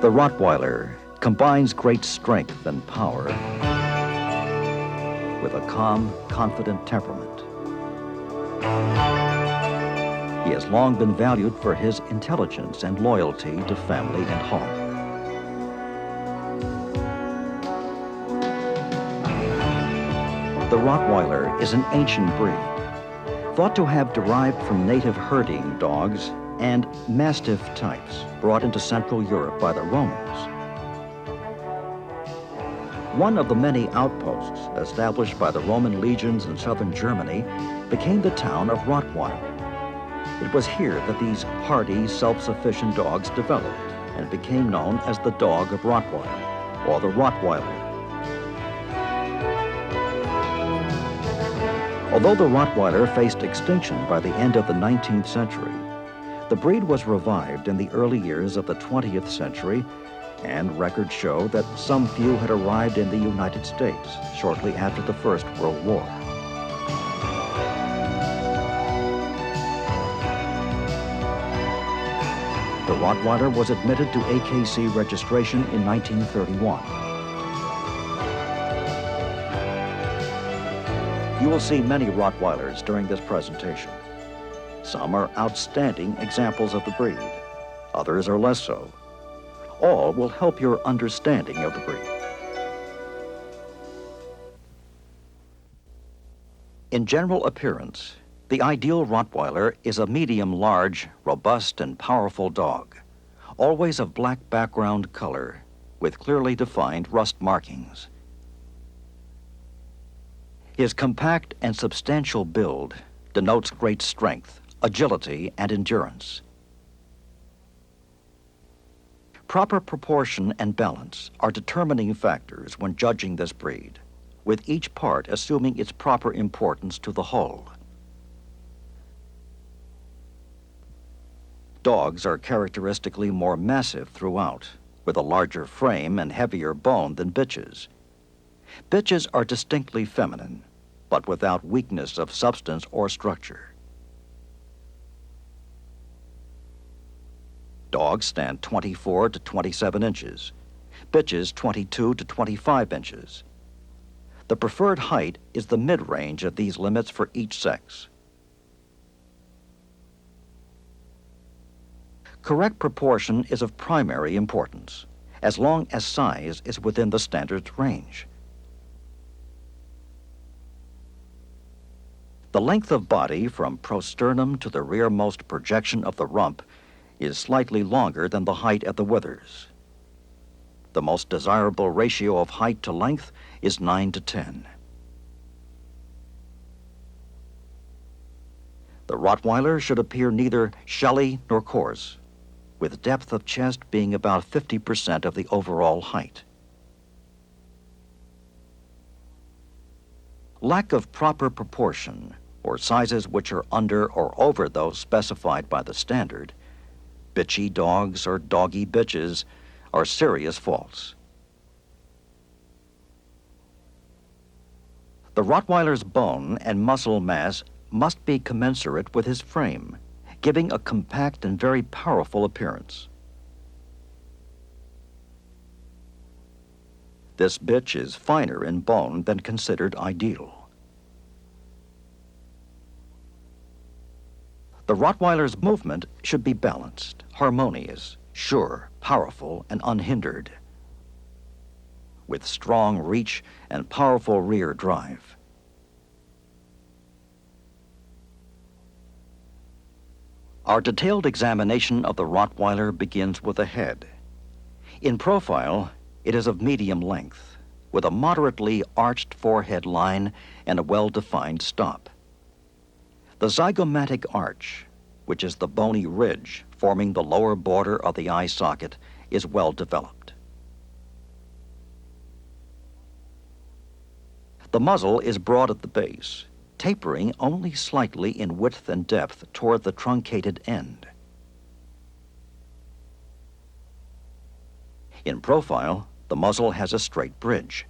The Rottweiler combines great strength and power with a calm, confident temperament. He has long been valued for his intelligence and loyalty to family and home. The Rottweiler is an ancient breed, thought to have derived from native herding dogs and Mastiff types brought into Central Europe by the Romans. One of the many outposts established by the Roman legions in southern Germany became the town of Rottweil. It was here that these hardy, self-sufficient dogs developed and became known as the dog of Rottweil, or the Rottweiler. Although the Rottweiler faced extinction by the end of the 19th century, the breed was revived in the early years of the 20th century, and records show that some few had arrived in the United States shortly after the First World War. The Rottweiler was admitted to AKC registration in 1931. You will see many Rottweilers during this presentation. Some are outstanding examples of the breed. Others are less so. All will help your understanding of the breed. In general appearance, the ideal Rottweiler is a medium-large, robust, and powerful dog, always of black background color with clearly defined rust markings. His compact and substantial build denotes great strength, agility, and endurance. Proper proportion and balance are determining factors when judging this breed, with each part assuming its proper importance to the whole. Dogs are characteristically more massive throughout, with a larger frame and heavier bone than bitches. Bitches are distinctly feminine, but without weakness of substance or structure. Dogs stand 24 to 27 inches, bitches 22 to 25 inches. The preferred height is the mid-range of these limits for each sex. Correct proportion is of primary importance, as long as size is within the standards range. The length of body from prosternum to the rearmost projection of the rump is slightly longer than the height at the withers. The most desirable ratio of height to length is 9 to 10. The Rottweiler should appear neither shelly nor coarse, with depth of chest being about 50% of the overall height. Lack of proper proportion, or sizes which are under or over those specified by the standard, bitchy dogs or doggy bitches, are serious faults. The Rottweiler's bone and muscle mass must be commensurate with his frame, giving a compact and very powerful appearance. This bitch is finer in bone than considered ideal. The Rottweiler's movement should be balanced, harmonious, sure, powerful, and unhindered, with strong reach and powerful rear drive. Our detailed examination of the Rottweiler begins with the head. In profile, it is of medium length, with a moderately arched forehead line and a well-defined stop. The zygomatic arch, which is the bony ridge forming the lower border of the eye socket, is well developed. The muzzle is broad at the base, tapering only slightly in width and depth toward the truncated end. In profile, the muzzle has a straight bridge.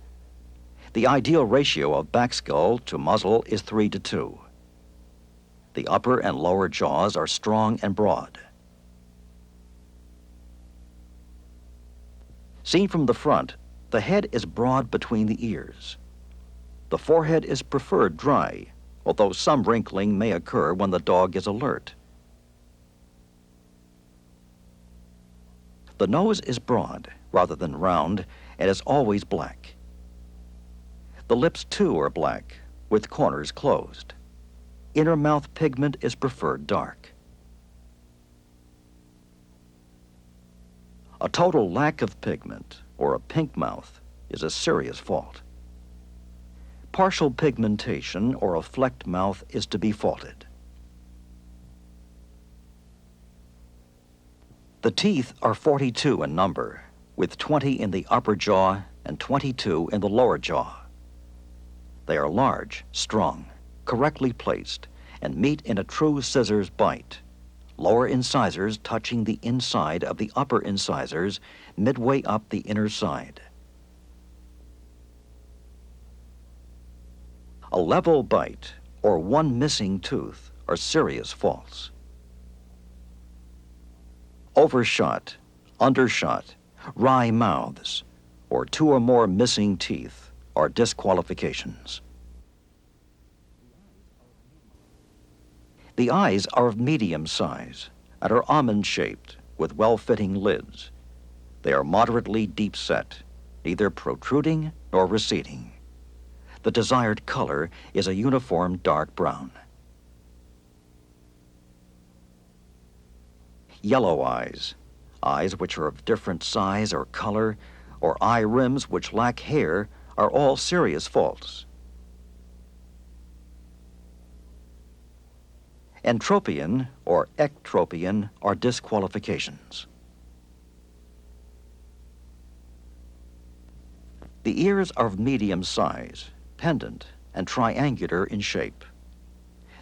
The ideal ratio of back skull to muzzle is 3 to 2. The upper and lower jaws are strong and broad. Seen from the front, the head is broad between the ears. The forehead is preferred dry, although some wrinkling may occur when the dog is alert. The nose is broad rather than round and is always black. The lips too are black, with corners closed. Inner mouth pigment is preferred dark. A total lack of pigment, or a pink mouth, is a serious fault. Partial pigmentation or a flecked mouth is to be faulted. The teeth are 42 in number, with 20 in the upper jaw and 22 in the lower jaw. They are large, strong, correctly placed, and meet in a true scissors bite, lower incisors touching the inside of the upper incisors midway up the inner side. A level bite or one missing tooth are serious faults. Overshot, undershot, wry mouths, or 2 or more missing teeth are disqualifications. The eyes are of medium size and are almond-shaped with well-fitting lids. They are moderately deep-set, neither protruding nor receding. The desired color is a uniform dark brown. Yellow eyes, eyes which are of different size or color, or eye rims which lack hair are all serious faults. Entropion or ectropion are disqualifications. The ears are of medium size, pendant, and triangular in shape.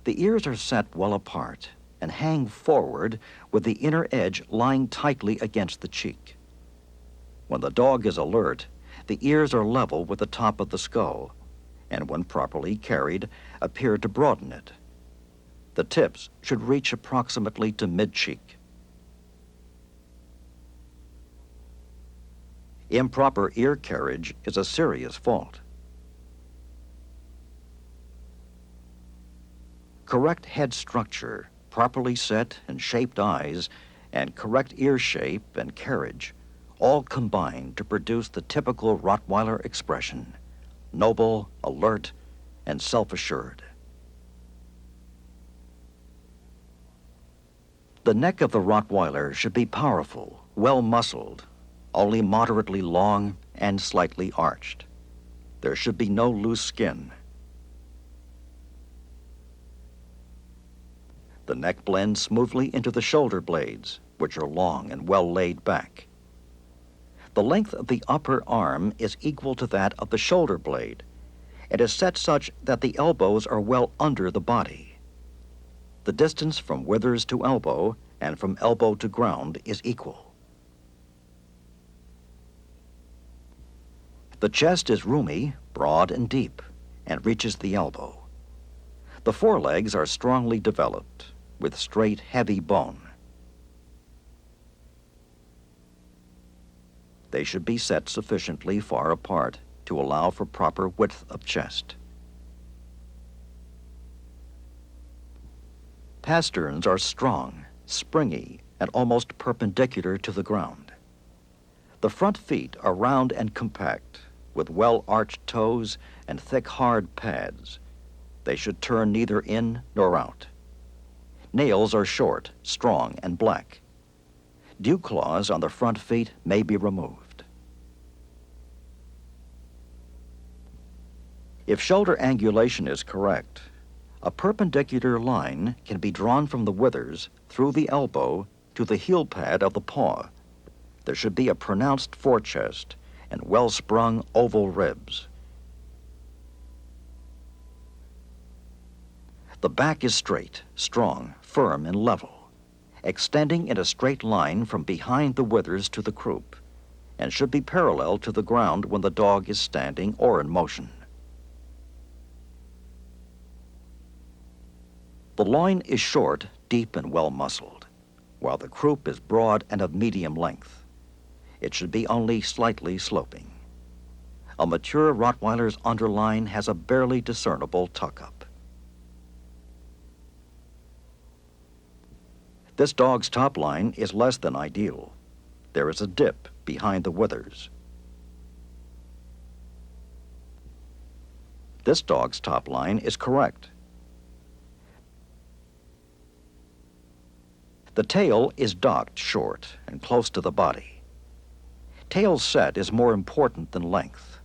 The ears are set well apart and hang forward with the inner edge lying tightly against the cheek. When the dog is alert, the ears are level with the top of the skull, and when properly carried, appear to broaden it. The tips should reach approximately to mid-cheek. Improper ear carriage is a serious fault. Correct head structure, properly set and shaped eyes, and correct ear shape and carriage all combine to produce the typical Rottweiler expression: noble, alert, and self-assured. The neck of the Rottweiler should be powerful, well-muscled, only moderately long and slightly arched. There should be no loose skin. The neck blends smoothly into the shoulder blades, which are long and well laid back. The length of the upper arm is equal to that of the shoulder blade. It is set such that the elbows are well under the body. The distance from withers to elbow and from elbow to ground is equal. The chest is roomy, broad, and deep, and reaches the elbow. The forelegs are strongly developed, with straight, heavy bone. They should be set sufficiently far apart to allow for proper width of chest. Pasterns are strong, springy, and almost perpendicular to the ground. The front feet are round and compact, with well-arched toes and thick, hard pads. They should turn neither in nor out. Nails are short, strong, and black. Dew claws on the front feet may be removed. If shoulder angulation is correct, a perpendicular line can be drawn from the withers through the elbow to the heel pad of the paw. There should be a pronounced forechest and well-sprung oval ribs. The back is straight, strong, firm, and level, extending in a straight line from behind the withers to the croup, and should be parallel to the ground when the dog is standing or in motion. The loin is short, deep, and well-muscled, while the croup is broad and of medium length. It should be only slightly sloping. A mature Rottweiler's underline has a barely discernible tuck-up. This dog's top line is less than ideal. There is a dip behind the withers. This dog's top line is correct. The tail is docked short and close to the body. Tail set is more important than length.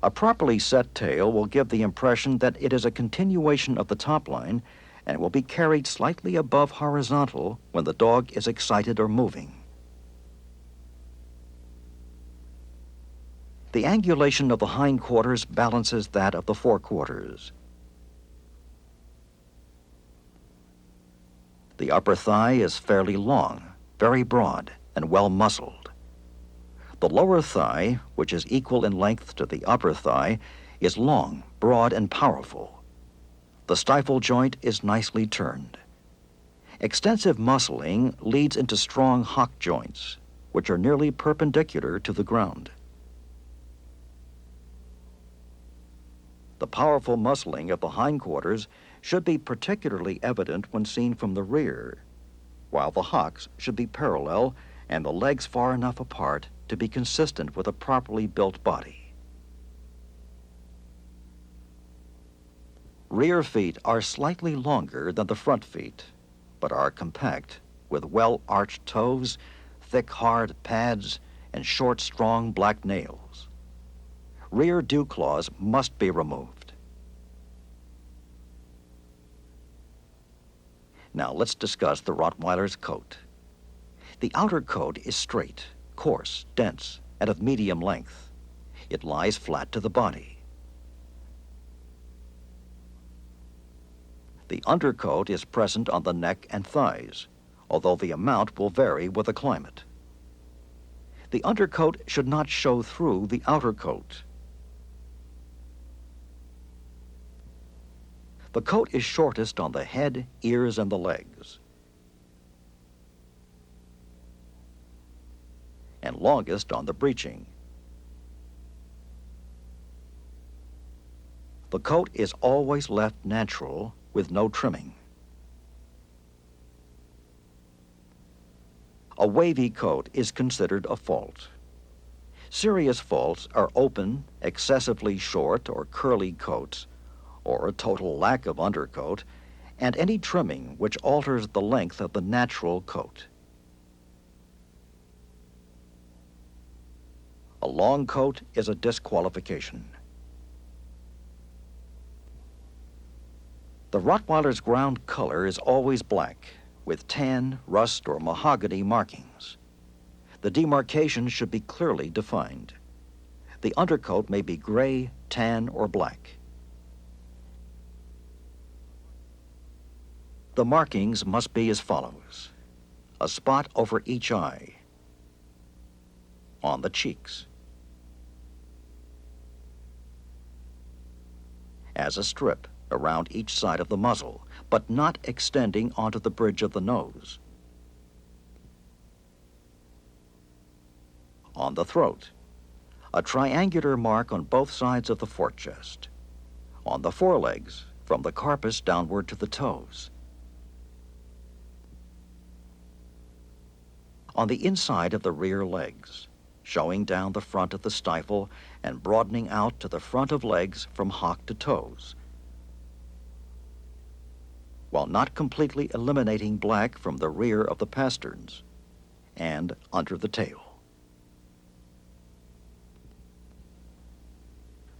A properly set tail will give the impression that it is a continuation of the top line and will be carried slightly above horizontal when the dog is excited or moving. The angulation of the hindquarters balances that of the forequarters. The upper thigh is fairly long, very broad, and well muscled. The lower thigh, which is equal in length to the upper thigh, is long, broad, and powerful. The stifle joint is nicely turned. Extensive muscling leads into strong hock joints, which are nearly perpendicular to the ground. The powerful muscling of the hindquarters should be particularly evident when seen from the rear, while the hocks should be parallel and the legs far enough apart to be consistent with a properly built body. Rear feet are slightly longer than the front feet, but are compact with well-arched toes, thick, hard pads, and short, strong black nails. Rear dew claws must be removed. Now let's discuss the Rottweiler's coat. The outer coat is straight, coarse, dense, and of medium length. It lies flat to the body. The undercoat is present on the neck and thighs, although the amount will vary with the climate. The undercoat should not show through the outer coat. The coat is shortest on the head, ears, and the legs, and longest on the breeching. The coat is always left natural with no trimming. A wavy coat is considered a fault. Serious faults are open, excessively short or curly coats, or a total lack of undercoat, and any trimming which alters the length of the natural coat. A long coat is a disqualification. The Rottweiler's ground color is always black, with tan, rust, or mahogany markings. The demarcation should be clearly defined. The undercoat may be gray, tan, or black. The markings must be as follows: a spot over each eye, on the cheeks, as a strip around each side of the muzzle, but not extending onto the bridge of the nose, on the throat, a triangular mark on both sides of the forechest, on the forelegs, from the carpus downward to the toes, on the inside of the rear legs, showing down the front of the stifle and broadening out to the front of legs from hock to toes, while not completely eliminating black from the rear of the pasterns and under the tail.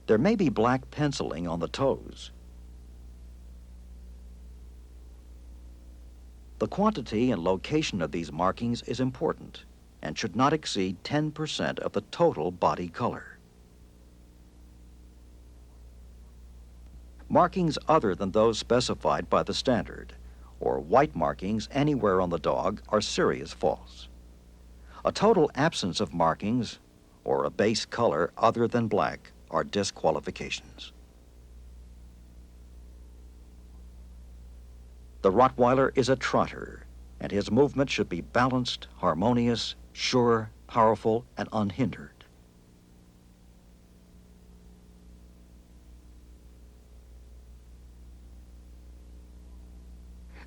There may be black penciling on the toes. The quantity and location of these markings is important and should not exceed 10% of the total body color. Markings other than those specified by the standard, or white markings anywhere on the dog, are serious faults. A total absence of markings or a base color other than black are disqualifications. The Rottweiler is a trotter, and his movement should be balanced, harmonious, sure, powerful, and unhindered.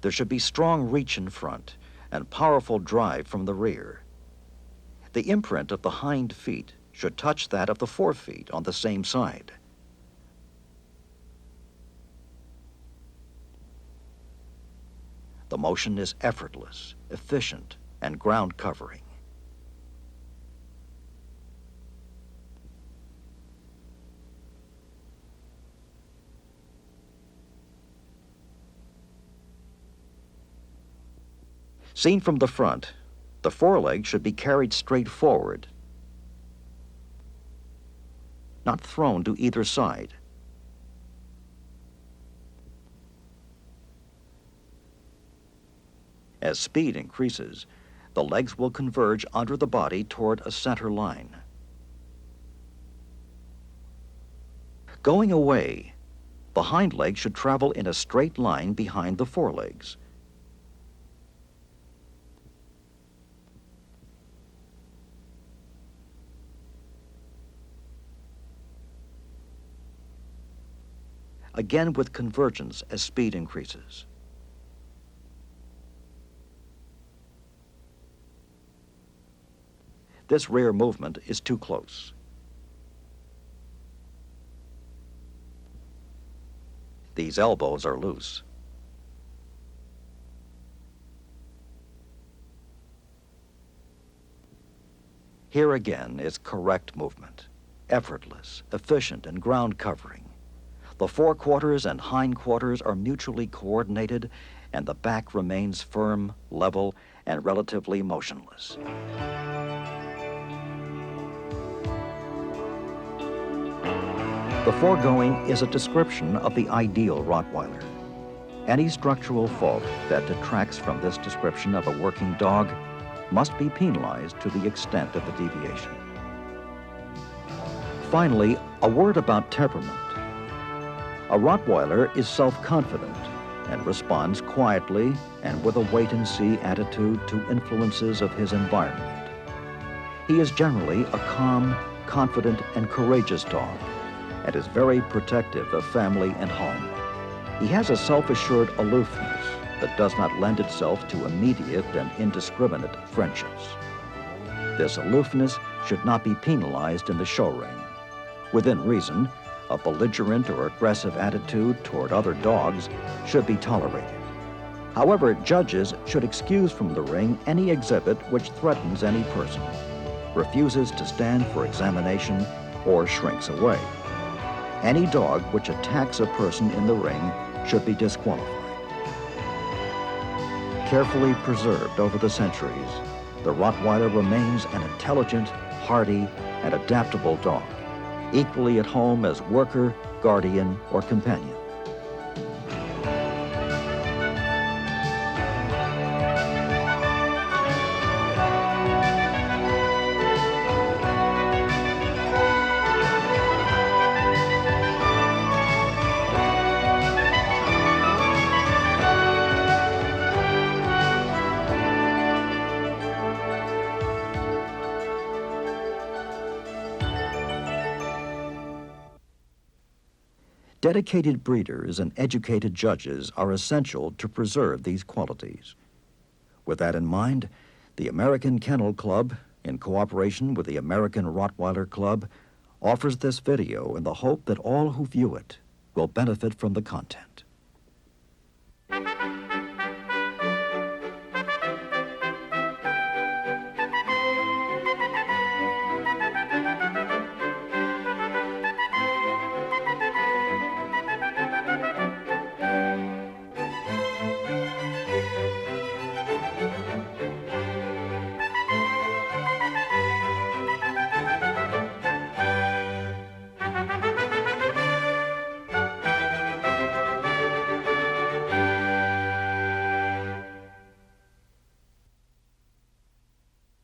There should be strong reach in front and powerful drive from the rear. The imprint of the hind feet should touch that of the forefeet on the same side. The motion is effortless, efficient, and ground covering. Seen from the front, the foreleg should be carried straight forward, not thrown to either side. As speed increases, the legs will converge under the body toward a center line. Going away, the hind leg should travel in a straight line behind the forelegs. Again with convergence as speed increases. This rear movement is too close. These elbows are loose. Here again is correct movement, effortless, efficient, and ground covering. The forequarters and hindquarters are mutually coordinated, and the back remains firm, level, and relatively motionless. The foregoing is a description of the ideal Rottweiler. Any structural fault that detracts from this description of a working dog must be penalized to the extent of the deviation. Finally, a word about temperament. A Rottweiler is self-confident and responds quietly and with a wait-and-see attitude to influences of his environment. He is generally a calm, confident, and courageous dog, and is very protective of family and home. He has a self-assured aloofness that does not lend itself to immediate and indiscriminate friendships. This aloofness should not be penalized in the show ring. Within reason, a belligerent or aggressive attitude toward other dogs should be tolerated. However, judges should excuse from the ring any exhibit which threatens any person, refuses to stand for examination, or shrinks away. Any dog which attacks a person in the ring should be disqualified. Carefully preserved over the centuries, the Rottweiler remains an intelligent, hardy, and adaptable dog, equally at home as worker, guardian, or companion. Dedicated breeders and educated judges are essential to preserve these qualities. With that in mind, the American Kennel Club, in cooperation with the American Rottweiler Club, offers this video in the hope that all who view it will benefit from the content.